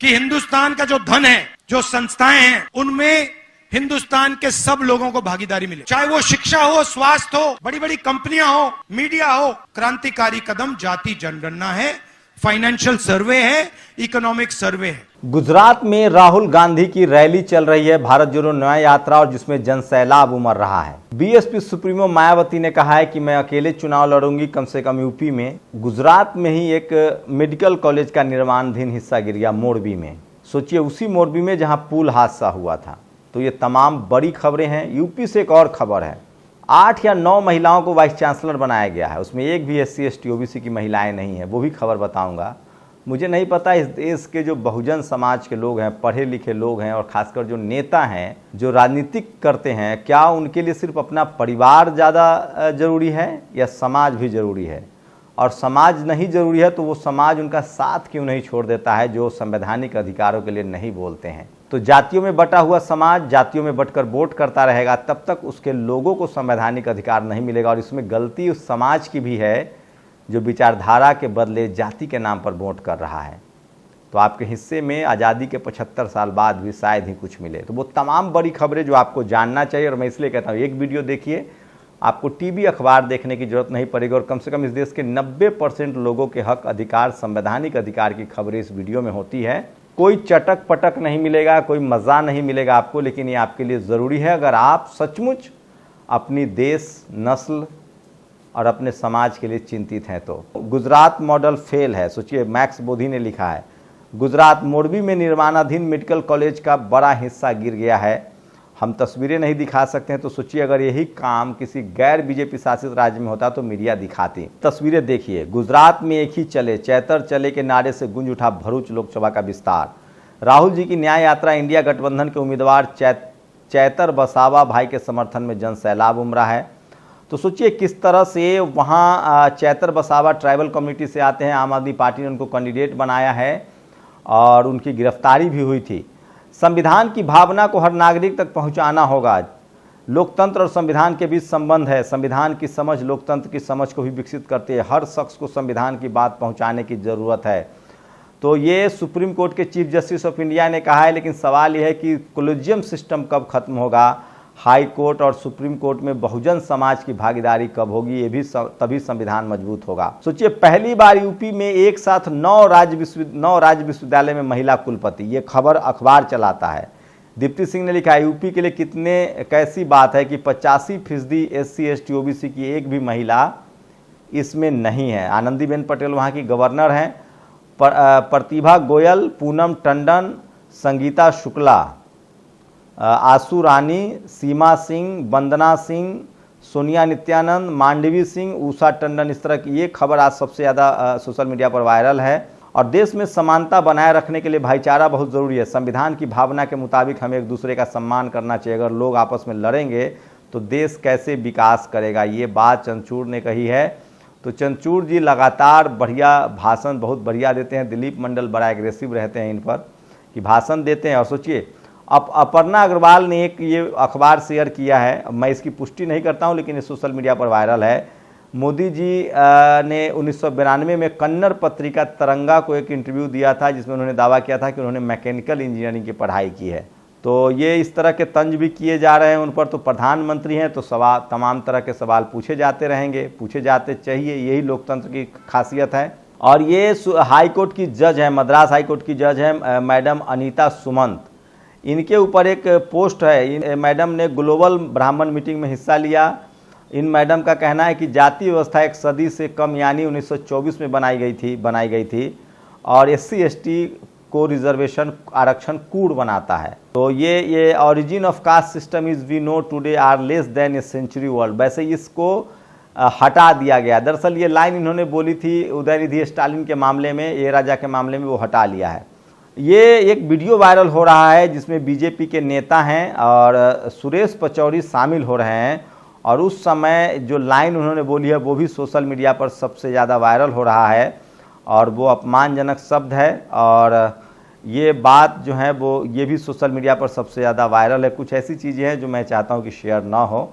कि हिंदुस्तान का जो धन है, जो संस्थाएं हैं, उनमें हिंदुस्तान के सब लोगों को भागीदारी मिले, चाहे वो शिक्षा हो, स्वास्थ्य हो, बड़ी बड़ी कंपनियां हो, मीडिया हो। क्रांतिकारी कदम जाति जनगणना है, फाइनेंशियल सर्वे है, इकोनॉमिक सर्वे है। गुजरात में राहुल गांधी की रैली चल रही है, भारत जोड़ो न्याय यात्रा, और जिसमें जनसैलाब उमड़ रहा है। बीएसपी सुप्रीमो मायावती ने कहा है कि मैं अकेले चुनाव लड़ूंगी, कम से कम यूपी में। गुजरात में ही एक मेडिकल कॉलेज का निर्माणाधीन हिस्सा गिर गया मोरबी में। सोचिए, उसी मोरबी में जहां पुल हादसा हुआ था। तो ये तमाम बड़ी खबरें हैं। यूपी से एक और खबर है, 8 या 9 महिलाओं को वाइस चांसलर बनाया गया है, उसमें एक भी SC ST OBC की महिलाएं नहीं है। वो भी खबर बताऊंगा। मुझे नहीं पता इस देश के जो बहुजन समाज के लोग हैं, पढ़े लिखे लोग हैं, और खासकर जो नेता हैं, जो राजनीतिक करते हैं, क्या उनके लिए सिर्फ अपना परिवार ज़्यादा जरूरी है या समाज भी जरूरी है? और समाज नहीं जरूरी है तो वो समाज उनका साथ क्यों नहीं छोड़ देता है, जो संवैधानिक अधिकारों के लिए नहीं बोलते हैं? तो जातियों में बटा हुआ समाज जातियों में बंटकर वोट करता रहेगा, तब तक उसके लोगों को संवैधानिक अधिकार नहीं मिलेगा। और इसमें गलती उस समाज की भी है जो विचारधारा के बदले जाति के नाम पर वोट कर रहा है। तो आपके हिस्से में आज़ादी के 75 साल बाद भी शायद ही कुछ मिले। तो वो तमाम बड़ी खबरें जो आपको जानना चाहिए, और मैं इसलिए कहता हूँ एक वीडियो देखिए, आपको टीवी अखबार देखने की जरूरत नहीं पड़ेगी। और कम से कम इस देश के 90% लोगों के हक अधिकार, संवैधानिक अधिकार की खबरें इस वीडियो में होती है। कोई चटक पटक नहीं मिलेगा, कोई मज़ा नहीं मिलेगा आपको, लेकिन ये आपके लिए ज़रूरी है अगर आप सचमुच अपनी देश, नस्ल और अपने समाज के लिए चिंतित हैं। तो गुजरात मॉडल फेल है। सोचिए, मैक्स बोधी ने लिखा है, गुजरात मोरबी में निर्माणाधीन मेडिकल कॉलेज का बड़ा हिस्सा गिर गया है। हम तस्वीरें नहीं दिखा सकते हैं, तो सोचिए अगर यही काम किसी गैर बीजेपी शासित राज्य में होता तो मीडिया दिखाती। तस्वीरें देखिए, गुजरात में एक ही चले चैतर चले के नारे से गूंज उठा भरूच लोकसभा का विस्तार। राहुल जी की न्याय यात्रा, इंडिया गठबंधन के उम्मीदवार चैतर बसावा भाई के समर्थन में जनसैलाब उमड़ा है। तो सोचिए किस तरह से वहाँ चैतर बसावा ट्राइबल कम्युनिटी से आते हैं, आम आदमी पार्टी ने उनको कैंडिडेट बनाया है और उनकी गिरफ्तारी भी हुई थी। संविधान की भावना को हर नागरिक तक पहुंचाना होगा। लोकतंत्र और संविधान के बीच संबंध है। संविधान की समझ लोकतंत्र की समझ को भी विकसित करती है। हर शख्स को संविधान की बात पहुंचाने की ज़रूरत है। तो ये सुप्रीम कोर्ट के चीफ जस्टिस ऑफ इंडिया ने कहा है, लेकिन सवाल यह है कि कोलेजियम सिस्टम कब खत्म होगा, हाई कोर्ट और सुप्रीम कोर्ट में बहुजन समाज की भागीदारी कब होगी, ये भी तभी संविधान मजबूत होगा। सोचिए, पहली बार यूपी में एक साथ 9 राज्य विश्वविद्यालय में महिला कुलपति। ये खबर अखबार चलाता है। दीप्ति सिंह ने लिखा है, यूपी के लिए कैसी बात है कि 85% SC ST OBC की एक भी महिला इसमें नहीं है। आनंदीबेन पटेल वहाँ की गवर्नर हैं। प्रतिभा गोयल, पूनम टंडन, संगीता शुक्ला, आशु रानी, सीमा सिंह, वंदना सिंह, सोनिया नित्यानंद, मांडवी सिंह, उषा टंडन, इस तरह की ये खबर आज सबसे ज़्यादा सोशल मीडिया पर वायरल है। और देश में समानता बनाए रखने के लिए भाईचारा बहुत ज़रूरी है। संविधान की भावना के मुताबिक हमें एक दूसरे का सम्मान करना चाहिए। अगर लोग आपस में लड़ेंगे तो देश कैसे विकास करेगा, ये बात चंद्रचूड़ ने कही है। तो चंद्रचूड़ जी लगातार बढ़िया भाषण बहुत बढ़िया देते हैं। दिलीप मंडल बड़ा एग्रेसिव रहते हैं इन पर कि भाषण देते हैं। और सोचिए, अपर्णा अग्रवाल ने एक ये अखबार शेयर किया है, मैं इसकी पुष्टि नहीं करता हूँ लेकिन ये सोशल मीडिया पर वायरल है। मोदी जी ने 1992 में कन्नड़ पत्रिका तरंगा को एक इंटरव्यू दिया था, जिसमें उन्होंने दावा किया था कि उन्होंने मैकेनिकल इंजीनियरिंग की पढ़ाई की है। तो ये इस तरह के तंज भी किए जा रहे हैं उन पर। तो प्रधानमंत्री हैं तो सवाल, तमाम तरह के सवाल पूछे जाते रहेंगे, पूछे जाते चाहिए, यही लोकतंत्र की खासियत है। और ये हाई कोर्ट की जज है, मद्रास हाई कोर्ट की जज है मैडम अनीता सुमंत। इनके ऊपर एक पोस्ट है। मैडम ने ग्लोबल ब्राह्मण मीटिंग में हिस्सा लिया। इन मैडम का कहना है कि जाति व्यवस्था 1 सदी से कम यानी 1924 में बनाई गई थी और SC ST को रिजर्वेशन आरक्षण कूड़ बनाता है। तो ये origin of caste system is we know today are less than a century world, वैसे इसको हटा दिया गया। दरअसल ये लाइन इन्होंने बोली थी उदयनिधि स्टालिन के मामले में, ए राजा के मामले में, वो हटा लिया है। ये एक वीडियो वायरल हो रहा है जिसमें बीजेपी के नेता हैं और सुरेश पचौरी शामिल हो रहे हैं। और उस समय जो लाइन उन्होंने बोली है वो भी सोशल मीडिया पर सबसे ज़्यादा वायरल हो रहा है और वो अपमानजनक शब्द है। और ये बात जो है वो ये भी सोशल मीडिया पर सबसे ज़्यादा वायरल है। कुछ ऐसी चीज़ें हैं जो मैं चाहता हूँ कि शेयर ना हो,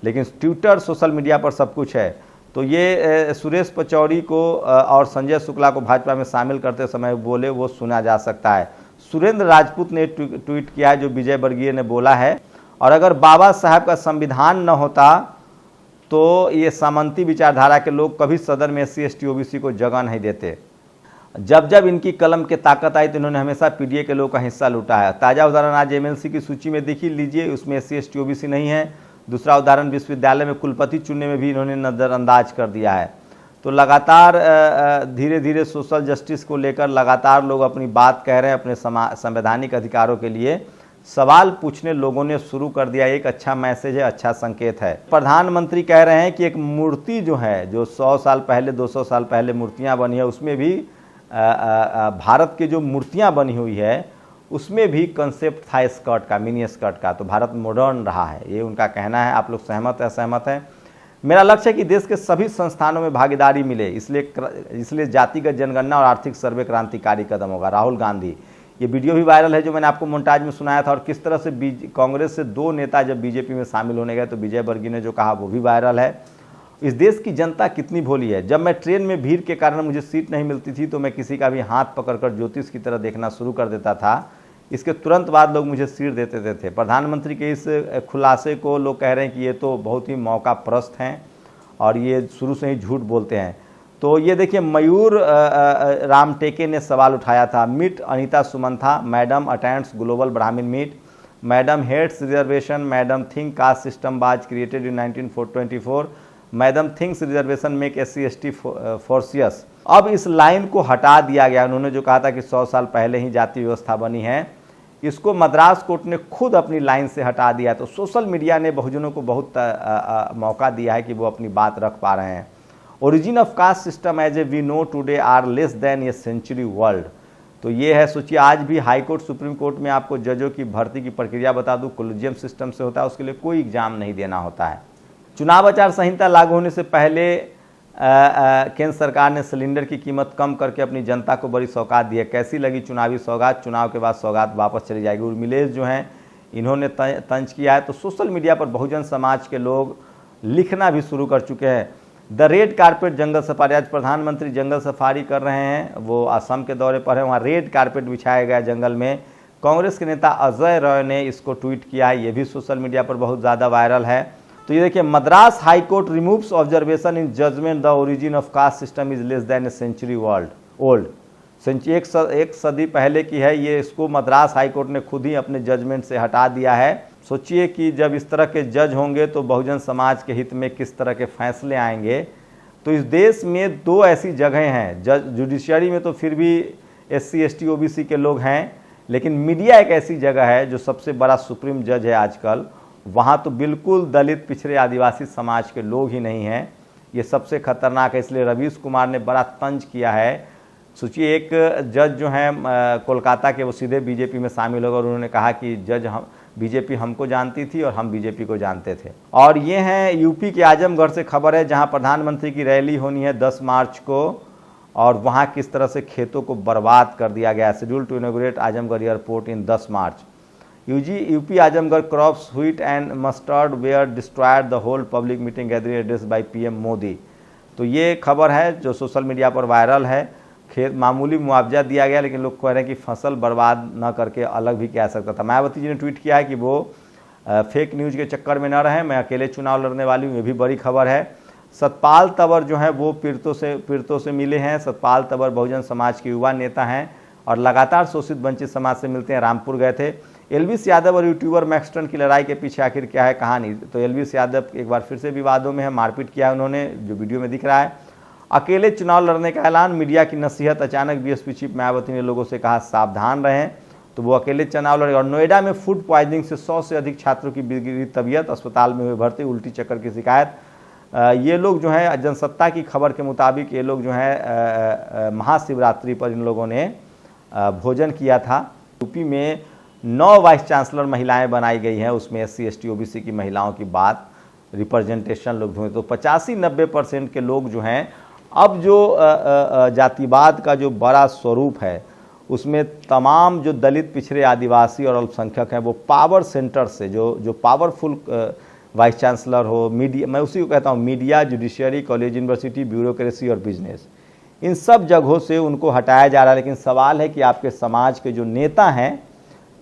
लेकिन ट्विटर सोशल मीडिया पर सब कुछ है। तो ये सुरेश पचौरी को और संजय शुक्ला को भाजपा में शामिल करते समय बोले वो सुना जा सकता है। सुरेंद्र राजपूत ने ट्वीट किया है जो विजय वर्गीय ने बोला है, और अगर बाबा साहब का संविधान न होता तो ये सामंती विचारधारा के लोग कभी सदन में SC ST OBC को जगह नहीं देते। जब जब इनकी कलम की ताकत आई तो इन्होंने हमेशा PDA के लोगों का हिस्सा लूटा है। ताज़ा उदाहरण आज MLC की सूची में देखी लीजिए, उसमें SC ST OBC नहीं है। दूसरा उदाहरण विश्वविद्यालय में कुलपति चुनने में भी इन्होंने नज़रअंदाज कर दिया है। तो लगातार धीरे धीरे सोशल जस्टिस को लेकर लगातार लोग अपनी बात कह रहे हैं, अपने संवैधानिक अधिकारों के लिए सवाल पूछने लोगों ने शुरू कर दिया। एक अच्छा मैसेज है, अच्छा संकेत है। प्रधानमंत्री कह रहे हैं कि एक मूर्ति जो है, जो 100 साल पहले 200 साल पहले मूर्तियां बनी है, उसमें भी भारत की जो मूर्तियां बनी हुई है उसमें भी कंसेप्ट था स्कर्ट का, मिनी स्कर्ट का। तो भारत मॉडर्न रहा है, ये उनका कहना है। आप लोग सहमत है, असहमत हैं? मेरा लक्ष्य है कि देश के सभी संस्थानों में भागीदारी मिले, इसलिए जातिगत जनगणना और आर्थिक सर्वे क्रांतिकारी कदम होगा। राहुल गांधी, ये वीडियो भी वायरल है जो मैंने आपको मोन्टाज में सुनाया था। और किस तरह से कांग्रेस से 2 नेता जब बीजेपी में शामिल होने गए तो विजय वर्गीय ने जो कहा वो भी वायरल है। इस देश की जनता कितनी भोली है। जब मैं ट्रेन में भीड़ के कारण मुझे सीट नहीं मिलती थी तो मैं किसी का भी हाथ पकड़कर ज्योतिष की तरह देखना शुरू कर देता था। इसके तुरंत बाद लोग मुझे सीट देते थे। प्रधानमंत्री के इस खुलासे को लोग कह रहे हैं कि ये तो बहुत ही मौका परस्त हैं और ये शुरू से ही झूठ बोलते हैं। तो ये देखिए, मयूर रामटेके ने सवाल उठाया था। Meet Anita Sumantha, madam attends global Brahmin meet, madam heads reservation, madam think caste system was created in 1924, madam thinks reservation make SC ST ferocious. अब इस लाइन को हटा दिया गया। उन्होंने जो कहा था कि 100 साल पहले ही जाति व्यवस्था बनी है, इसको मद्रास कोर्ट ने खुद अपनी लाइन से हटा दिया। तो सोशल मीडिया ने बहुजनों को बहुत मौका दिया है कि वो अपनी बात रख पा रहे हैं। Origin of caste system as a we know today are less than a century world. तो ये है, सोचिए आज भी हाई कोर्ट सुप्रीम कोर्ट में आपको जजों की भर्ती की प्रक्रिया बता दूं, कोलिजियम सिस्टम से होता है, उसके लिए कोई एग्जाम नहीं देना होता है। चुनाव आचार संहिता लागू होने से पहले केंद्र सरकार ने सिलेंडर की कीमत कम करके अपनी जनता को बड़ी सौगात दी है। कैसी लगी चुनावी सौगात? चुनाव के बाद सौगात वापस चली जाएगी। उर्मिलेश जो हैं इन्होंने तंज किया है। तो सोशल मीडिया पर बहुजन समाज के लोग लिखना भी शुरू कर चुके हैं। The red carpet jungle safari, आज प्रधानमंत्री जंगल सफारी कर रहे हैं, वो असम के दौरे पर है, वहाँ रेड कारपेट बिछाया गया जंगल में। कांग्रेस के नेता अजय रॉय ने इसको ट्वीट किया है, ये भी सोशल मीडिया पर बहुत ज़्यादा वायरल है। तो ये देखिए, Madras high court removes observation in judgement the origin of caste system is less than a century old. एक सदी पहले की है ये, इसको मद्रास हाई कोर्ट ने खुद ही अपने जजमेंट से हटा दिया है। सोचिए कि जब इस तरह के जज होंगे तो बहुजन समाज के हित में किस तरह के फैसले आएंगे। तो इस देश में 2 ऐसी जगहें हैं, जुडिशरी में तो फिर भी SC ST OBC के लोग हैं, लेकिन मीडिया एक ऐसी जगह है जो सबसे बड़ा सुप्रीम जज है आजकल। वहाँ तो बिल्कुल दलित, पिछड़े, आदिवासी समाज के लोग ही नहीं हैं। ये सबसे खतरनाक है। इसलिए रवीश कुमार ने बड़ा तंज किया है। सोचिए, एक जज जो हैं कोलकाता के, वो सीधे बीजेपी में शामिल हो गए और उन्होंने कहा कि जज बीजेपी हमको जानती थी और हम बीजेपी को जानते थे। और ये हैं यूपी के आजमगढ़ से खबर है, जहाँ प्रधानमंत्री की रैली होनी है 10 मार्च को, और वहाँ किस तरह से खेतों को बर्बाद कर दिया गया। Schedule to inaugurate Azamgarh airport in 10 March. UP Azamgarh crops wheat and mustard were destroyed the whole public meeting gathering address by PM Modi. तो ये खबर है जो सोशल मीडिया पर वायरल है। खेत मामूली मुआवजा दिया गया, लेकिन लोग कह रहे हैं कि फसल बर्बाद न करके अलग भी किया सकता था। मायावती जी ने ट्वीट किया है कि वो फेक न्यूज़ के चक्कर में न रहें, मैं अकेले चुनाव लड़ने वाली हूँ, ये भी बड़ी खबर है। सतपाल तंवर जो हैं वो पीड़ितों से मिले हैं। सतपाल तंवर बहुजन समाज के युवा नेता हैं और लगातार शोषित वंचित समाज से मिलते हैं। रामपुर गए थे। एलवीस यादव और यूट्यूबर मैक्सटन की लड़ाई के पीछे आखिर क्या है कहानी? तो एलवीस यादव एक बार फिर से विवादों में है, मारपीट किया है उन्होंने, जो वीडियो में दिख रहा है। अकेले चुनाव लड़ने का ऐलान, मीडिया की नसीहत। अचानक बीएसपी चीफ मायावती ने लोगों से कहा सावधान रहें, तो वो अकेले चुनाव लड़े। और नोएडा में फूड पॉइजनिंग से 100 से अधिक छात्रों की बिगड़ी तबीयत, अस्पताल में हुए भर्ती, उल्टी चक्कर की शिकायत। ये लोग जो है जनसत्ता की खबर के मुताबिक ये लोग जो है महाशिवरात्रि पर इन लोगों ने भोजन किया था। यूपी में 9 वाइस चांसलर महिलाएं बनाई गई हैं, उसमें SC ST OBC की महिलाओं की बात, रिप्रेजेंटेशन लोग हुए। तो 85-90% के लोग जो हैं, अब जो जातिवाद का जो बड़ा स्वरूप है उसमें तमाम जो दलित, पिछड़े, आदिवासी और अल्पसंख्यक हैं वो पावर सेंटर से, जो पावरफुल वाइस चांसलर हो, मीडिया, मैं उसी को कहता हूँ, media, judiciary, college, university, bureaucracy और बिजनेस, इन सब जगहों से उनको हटाया जा रहा है। लेकिन सवाल है कि आपके समाज के जो नेता हैं,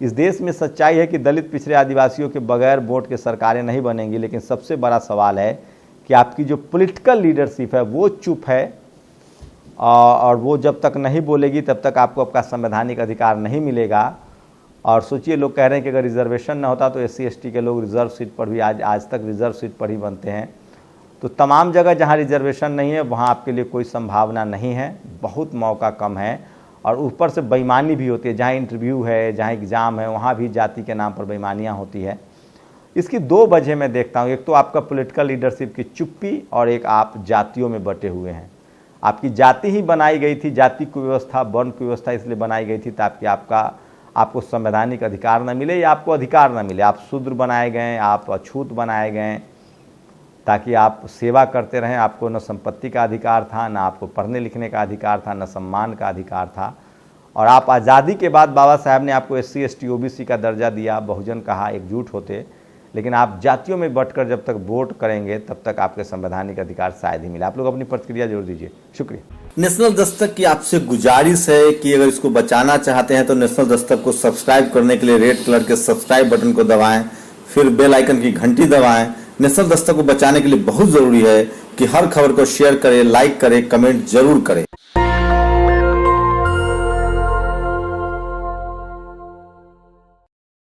इस देश में सच्चाई है कि दलित, पिछड़े, आदिवासियों के बगैर वोट के सरकारें नहीं बनेंगी। लेकिन सबसे बड़ा सवाल है कि आपकी जो पॉलिटिकल लीडरशिप है वो चुप है, और वो जब तक नहीं बोलेगी तब तक आपको आपका संवैधानिक अधिकार नहीं मिलेगा। और सोचिए, लोग कह रहे हैं कि अगर रिजर्वेशन ना होता तो SC ST के लोग रिजर्व सीट पर भी आज तक रिजर्व सीट पर ही बनते हैं। तो तमाम जगह जहां रिजर्वेशन नहीं है वहां आपके लिए कोई संभावना नहीं है, बहुत मौका कम है। और ऊपर से बेईमानी भी होती है, जहां इंटरव्यू है, जहां एग्ज़ाम है, वहां भी जाति के नाम पर बेईमानियां होती है। इसकी दो वजह मैं देखता हूं, एक तो आपका पॉलिटिकल लीडरशिप की चुप्पी, और एक आप जातियों में बटे हुए हैं। आपकी जाति ही बनाई गई थी, जाति कुव्यवस्था, वर्ण कुव्यवस्था इसलिए बनाई गई थी ताकि आपको संवैधानिक अधिकार न मिले या आपको अधिकार न मिले। आप शूद्र बनाए गए, आप अछूत बनाए गए ताकि आप सेवा करते रहें। आपको न संपत्ति का अधिकार था, न आपको पढ़ने लिखने का अधिकार था, न सम्मान का अधिकार था। और आप आज़ादी के बाद बाबा साहब ने आपको SC ST OBC का दर्जा दिया, बहुजन कहा, एकजुट होते। लेकिन आप जातियों में बंटकर जब तक वोट करेंगे तब तक आपके संवैधानिक अधिकार शायद ही मिले। आप लोग अपनी प्रतिक्रिया जरूर दीजिए। शुक्रिया। नेशनल दस्तक की आपसे गुजारिश है कि अगर इसको बचाना चाहते हैं तो नेशनल दस्तक को सब्सक्राइब करने के लिए रेड कलर के सब्सक्राइब बटन को दबाएं, फिर बेल आइकन की घंटी दबाएं। नेशनल दस्तक को बचाने के लिए बहुत जरूरी है कि हर खबर को शेयर करें, लाइक करें, कमेंट जरूर करें।